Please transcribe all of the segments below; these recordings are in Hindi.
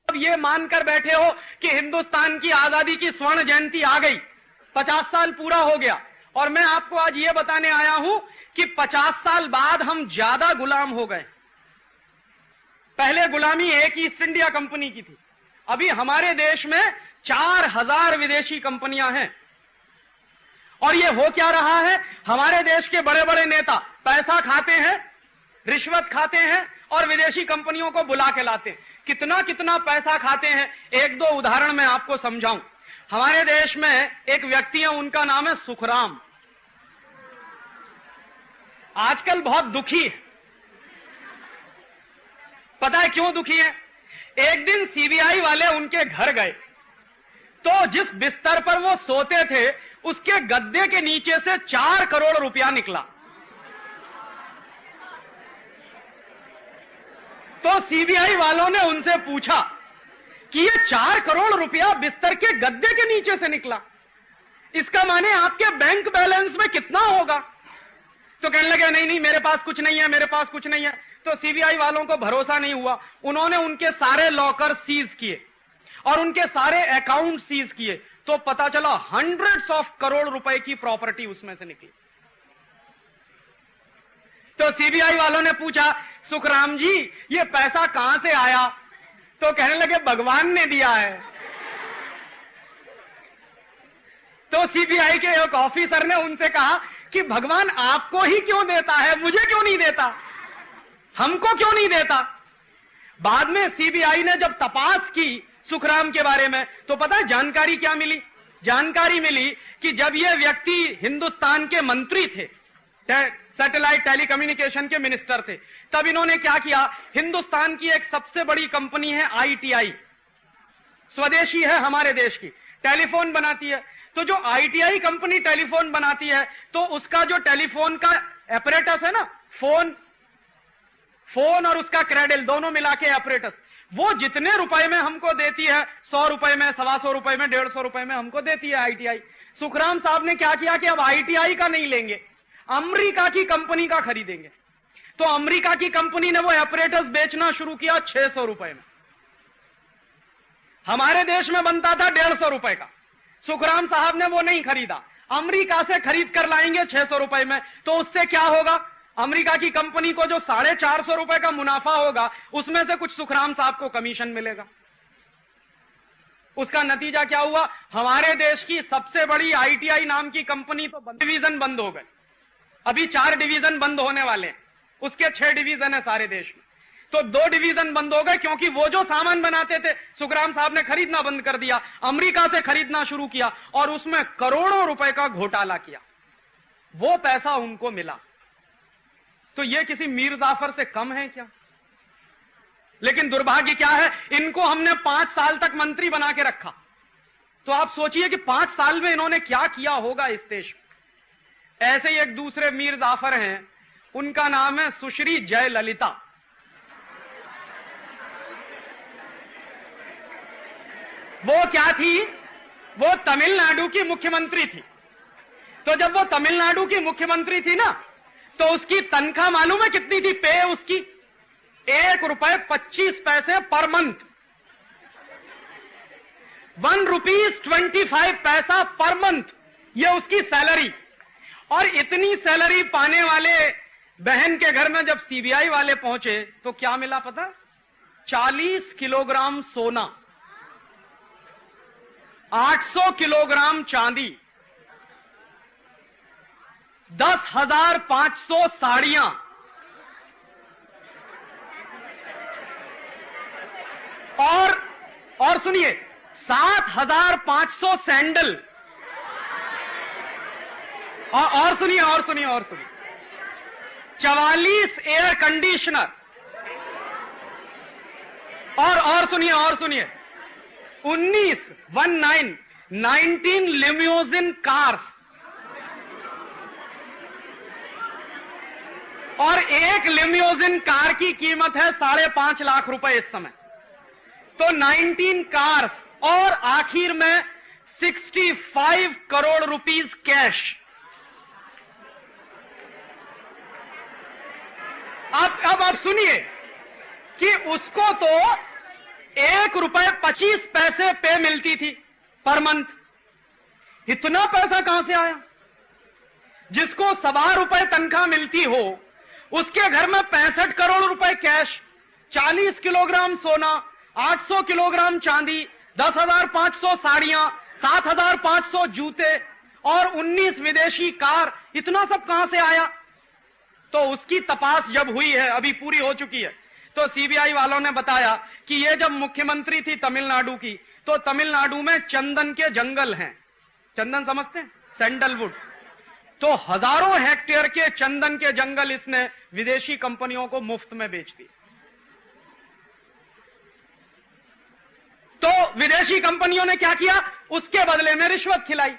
अब ये मानकर बैठे हो कि हिंदुस्तान की आजादी की स्वर्ण जयंती आ गई, 50 साल पूरा हो गया, और मैं आपको आज ये बताने आया हूं कि 50 साल बाद हम ज्यादा गुलाम हो गए। पहले गुलामी एक ईस्ट इंडिया कंपनी की थी, अभी हमारे देश में 4000 विदेशी कंपनियां हैं। और ये हो क्या रहा है, हमारे देश के बड़े बड़े नेता पैसा खाते हैं, रिश्वत खाते हैं और विदेशी कंपनियों को बुला के लाते हैं। कितना कितना पैसा खाते हैं, एक दो उदाहरण मैं आपको समझाऊं। हमारे देश में एक व्यक्ति है, उनका नाम है सुखराम। आजकल बहुत दुखी है। पता है क्यों दुखी है? एक दिन सीबीआई वाले उनके घर गए तो जिस बिस्तर पर वो सोते थे उसके गद्दे के नीचे से 4 करोड़ रुपया निकला। तो सीबीआई वालों ने उनसे पूछा कि ये 4 करोड़ रुपया बिस्तर के गद्दे के नीचे से निकला, इसका माने आपके बैंक बैलेंस में कितना होगा? तो कहने लगे नहीं नहीं, मेरे पास कुछ नहीं है, मेरे पास कुछ नहीं है। तो सीबीआई वालों को भरोसा नहीं हुआ, उन्होंने उनके सारे लॉकर सीज किए और उनके सारे अकाउंट सीज किए, तो पता चला हंड्रेड्स ऑफ करोड़ रुपए की प्रॉपर्टी उसमें से निकली। तो सीबीआई वालों ने पूछा, सुखराम जी ये पैसा कहां से आया? तो कहने लगे भगवान ने दिया है। तो सीबीआई के एक ऑफिसर ने उनसे कहा कि भगवान आपको ही क्यों देता है, मुझे क्यों नहीं देता, हमको क्यों नहीं देता? बाद में सीबीआई ने जब तपास की सुखराम के बारे में, तो पता है जानकारी क्या मिली? जानकारी मिली कि जब ये व्यक्ति हिंदुस्तान के मंत्री थे, सैटेलाइट टेलीकम्युनिकेशन के मिनिस्टर थे, तब इन्होंने क्या किया, हिंदुस्तान की एक सबसे बड़ी कंपनी है आईटीआई, स्वदेशी है हमारे देश की, टेलीफोन बनाती है। तो जो आईटीआई कंपनी टेलीफोन बनाती है, तो उसका जो टेलीफोन का एपरेटस है ना, फोन और उसका क्रेडल दोनों मिला के एपरेटस, वो जितने रुपए में हमको देती है, 100 रुपए में, 125 रुपए में, 150 रुपए में हमको देती है आईटीआई। सुखराम साहब ने क्या किया कि अब आईटीआई का नहीं लेंगे, अमेरिका की कंपनी का खरीदेंगे। तो अमेरिका की कंपनी ने वो एपरेटस बेचना शुरू किया 600 रुपए में। हमारे देश में बनता था 150 रुपए का, सुखराम साहब ने वो नहीं खरीदा, अमेरिका से खरीद कर लाएंगे 600 रुपए में। तो उससे क्या होगा, अमेरिका की कंपनी को जो 450 रुपए का मुनाफा होगा, उसमें से कुछ सुखराम साहब को कमीशन मिलेगा। उसका नतीजा क्या हुआ, हमारे देश की सबसे बड़ी आईटीआई नाम की कंपनी तो डिवीजन बंद हो गए, अभी 4 डिवीजन बंद होने वाले हैं, उसके 6 डिवीजन है सारे देश में। तो 2 डिवीजन बंद हो गए, क्योंकि वो जो सामान बनाते थे सुखराम साहब ने खरीदना बंद कर दिया, अमेरिका से खरीदना शुरू किया और उसमें करोड़ों रुपए का घोटाला किया, वो पैसा उनको मिला। तो ये किसी मीर जाफर से कम है क्या? लेकिन दुर्भाग्य क्या है, इनको हमने 5 साल तक मंत्री बना के रखा। तो आप सोचिए कि 5 साल में इन्होंने क्या किया होगा इस देश में। ऐसे ही एक दूसरे मीर जाफर हैं, उनका नाम है सुश्री जयललिता। वो क्या थी, वो तमिलनाडु की मुख्यमंत्री थी। तो जब वो तमिलनाडु की मुख्यमंत्री थी ना, तो उसकी तनख्वाह मालूम है कितनी थी? पे उसकी ₹1.25 पर मंथ, ₹1.25 पर मंथ, ये उसकी सैलरी। और इतनी सैलरी पाने वाले बहन के घर में जब सीबीआई वाले पहुंचे तो क्या मिला पता? 40 किलोग्राम सोना, 800 किलोग्राम चांदी, 10,500 साड़ियां और सुनिए 7,500 सैंडल, और सुनिए 44 एयर कंडीशनर, और सुनिए 19 लिम्यूजिन कार्स, और एक लिम्यूजिन कार की कीमत है 5.5 लाख रुपए इस समय। तो 19 कार्स और आखिर में 65 करोड़ रुपीस कैश। अब सुनिए कि उसको तो ₹1.25 पे मिलती थी पर मंथ। इतना पैसा कहां से आया? जिसको ₹1.25 तनख्वाह मिलती हो, उसके घर में 65 करोड़ रुपए कैश, 40 किलोग्राम सोना, 800 किलोग्राम चांदी, 10,500 साड़ियां, 7,500 जूते और 19 विदेशी कार, इतना सब कहां से आया? तो उसकी तपास जब हुई है, अभी पूरी हो चुकी है, तो सीबीआई वालों ने बताया कि ये जब मुख्यमंत्री थी तमिलनाडु की, तो तमिलनाडु में चंदन के जंगल हैं। चंदन समझते हैं? सैंडलवुड। तो हजारों हेक्टेयर के चंदन के जंगल इसने विदेशी कंपनियों को मुफ्त में बेच दिए। तो विदेशी कंपनियों ने क्या किया? उसके बदले में रिश्वत खिलाई,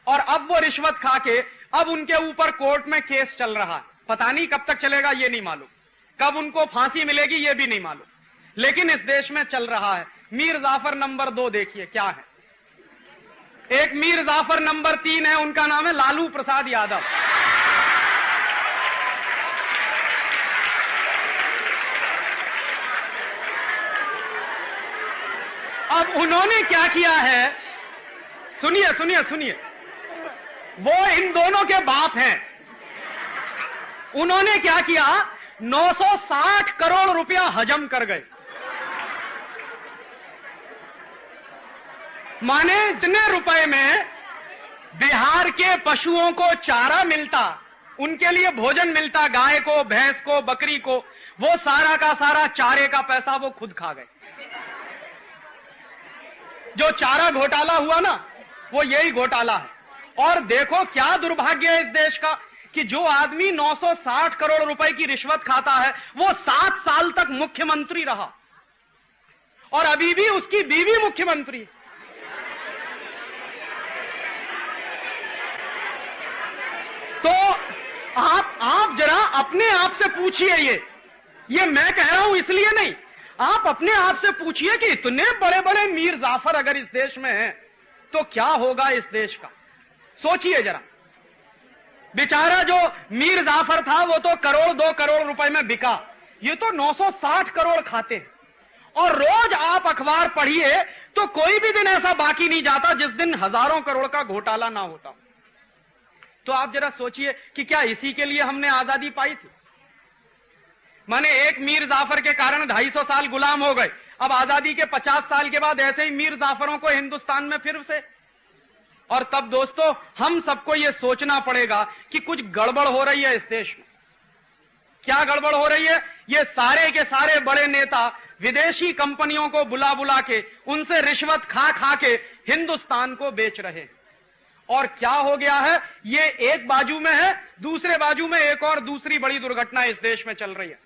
और अब वो रिश्वत खा के अब उनके ऊपर कोर्ट में केस चल रहा है। पता नहीं कब तक चलेगा, ये नहीं मालूम, कब उनको फांसी मिलेगी ये भी नहीं मालूम, लेकिन इस देश में चल रहा है। मीर जाफर नंबर 2 देखिए क्या है। एक मीर जाफर नंबर 3 है, उनका नाम है लालू प्रसाद यादव। अब उन्होंने क्या किया है, सुनिए सुनिए सुनिए, वो इन दोनों के बाप हैं। उन्होंने क्या किया, 960 करोड़ रुपया हजम कर गए। माने इतने रुपए में बिहार के पशुओं को चारा मिलता, उनके लिए भोजन मिलता, गाय को, भैंस को, बकरी को, वो सारा का सारा चारे का पैसा वो खुद खा गए। जो चारा घोटाला हुआ ना, वो यही घोटाला है। और देखो क्या दुर्भाग्य है इस देश का कि जो आदमी 960 करोड़ रुपए की रिश्वत खाता है, वो 7 साल तक मुख्यमंत्री रहा, और अभी भी उसकी बीवी मुख्यमंत्री। तो आप जरा अपने आप से पूछिए, ये मैं कह रहा हूं इसलिए नहीं, आप अपने आप से पूछिए कि इतने बड़े बड़े मीर जाफर अगर इस देश में हैं, तो क्या होगा इस देश का? सोचिए जरा। बेचारा जो मीर जाफर था वो तो करोड़ 2 करोड़ रुपए में बिका, ये तो 960 करोड़ खाते हैं। और रोज आप अखबार पढ़िए तो कोई भी दिन ऐसा बाकी नहीं जाता जिस दिन हजारों करोड़ का घोटाला ना होता। तो आप जरा सोचिए कि क्या इसी के लिए हमने आजादी पाई थी? माने एक मीर जाफर के कारण 250 साल गुलाम हो गए। अब आजादी के 50 साल के बाद ऐसे ही मीर जाफरों को हिंदुस्तान में फिर से। और तब दोस्तों हम सबको यह सोचना पड़ेगा कि कुछ गड़बड़ हो रही है इस देश में। क्या गड़बड़ हो रही है? ये सारे के सारे बड़े नेता विदेशी कंपनियों को बुला बुला के उनसे रिश्वत खा खा के हिंदुस्तान को बेच रहे हैं। और क्या हो गया है, ये एक बाजू में है, दूसरे बाजू में एक और दूसरी बड़ी दुर्घटना इस देश में चल रही है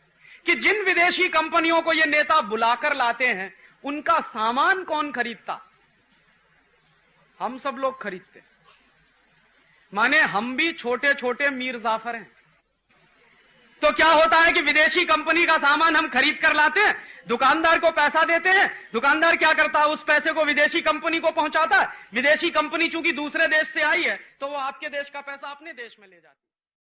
कि जिन विदेशी कंपनियों को ये नेता बुलाकर लाते हैं, उनका सामान कौन खरीदता? हम सब लोग खरीदते। माने हम भी छोटे छोटे मीर जाफर हैं। तो क्या होता है कि विदेशी कंपनी का सामान हम खरीद कर लाते हैं, दुकानदार को पैसा देते हैं, दुकानदार क्या करता है, उस पैसे को विदेशी कंपनी को पहुंचाता है। विदेशी कंपनी चूंकि दूसरे देश से आई है, तो वो आपके देश का पैसा अपने देश में ले जाती है।